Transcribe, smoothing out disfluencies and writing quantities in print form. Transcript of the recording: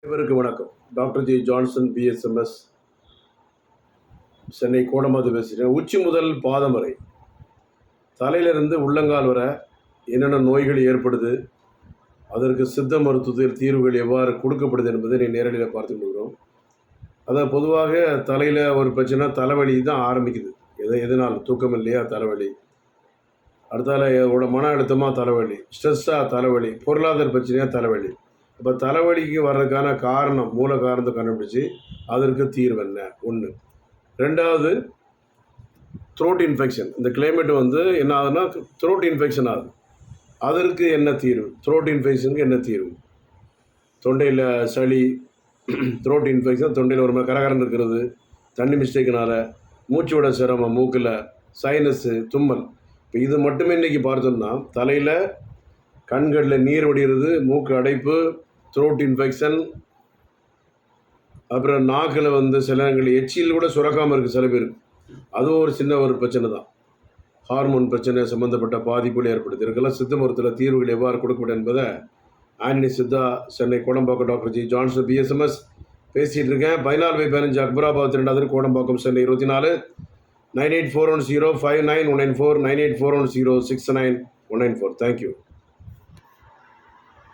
அனைவருக்கும் வணக்கம். Doctor G Johnson BSMS, Chennai கோடமாது பேசுகிறேன். உச்சி முதல் பாதம் வரை, தலையிலிருந்து உள்ளங்கால் வரை என்னென்ன நோய்கள் ஏற்படுது, அதற்கு சித்த மருத்துவத்தில் தீர்வுகள் எவ்வாறு கொடுக்கப்படுது என்பதை நீ நேரடியில் பார்த்துட்டு இருக்கிறோம். அதான் பொதுவாக தலையில் ஒரு பிரச்சனை, தலைவலி தான் ஆரம்பிக்குது. எதனால் தூக்கம் இல்லையா தலைவலி, அடுத்தால மன அழுத்தமாக தலைவலி, ஸ்ட்ரெஸ்ஸாக தலைவலி, பொருளாதார பிரச்சனையாக தலைவலி. இப்போ தலைவலிக்கு வர்றதுக்கான காரணம், மூல காரணத்தை கண்டுபிடிச்சி அதற்கு தீர்வு என்ன ஒன்று. ரெண்டாவது, த்ரோட் இன்ஃபெக்ஷன். இந்த கிளைமேட் என்ன ஆகுதுன்னா த்ரோட் இன்ஃபெக்ஷன் ஆகுது. அதற்கு என்ன தீர்வு? த்ரோட் இன்ஃபெக்ஷனுக்கு என்ன தீர்வு? தொண்டையில் சளி, த்ரோட் இன்ஃபெக்ஷன், தொண்டையில் ஒரு மாதிரி கரகரன் இருக்கிறது, தண்ணி மிஸ்டேக்கினால், மூச்சு விட சிரமம், மூக்கில் சைனஸு, தும்மல். இப்போ இது மட்டுமே இன்றைக்கி பார்த்தோம்னா தலையில் கண்களில் நீர் வடிகிறது, மூக்கு அடைப்பு, த்ரோட் இன்ஃபெக்ஷன், அப்புறம் நாக்கில் சில நேரங்கள் எச்சில் கூட சுரக்காமல் இருக்குது சில பேருக்கு. அதுவும் ஒரு சின்ன ஒரு பிரச்சனை தான். ஹார்மோன் பிரச்சனை சம்மந்தப்பட்ட பாதிப்புகள் ஏற்படுது. இதுக்கெல்லாம் சித்த மருத்துவத்தில் தீர்வுகள் எவ்வாறு கொடுக்கப்படும் என்பதை Antony Siddha, Chennai Kodambakkam doctor G Johnson BSMS பேசிகிட்டு இருக்கேன். 14/15 அக்பராபாத் 2வது கோடம்பாக்கம் சென்னை 24. 9841059194 9841069194. தேங்க்யூ.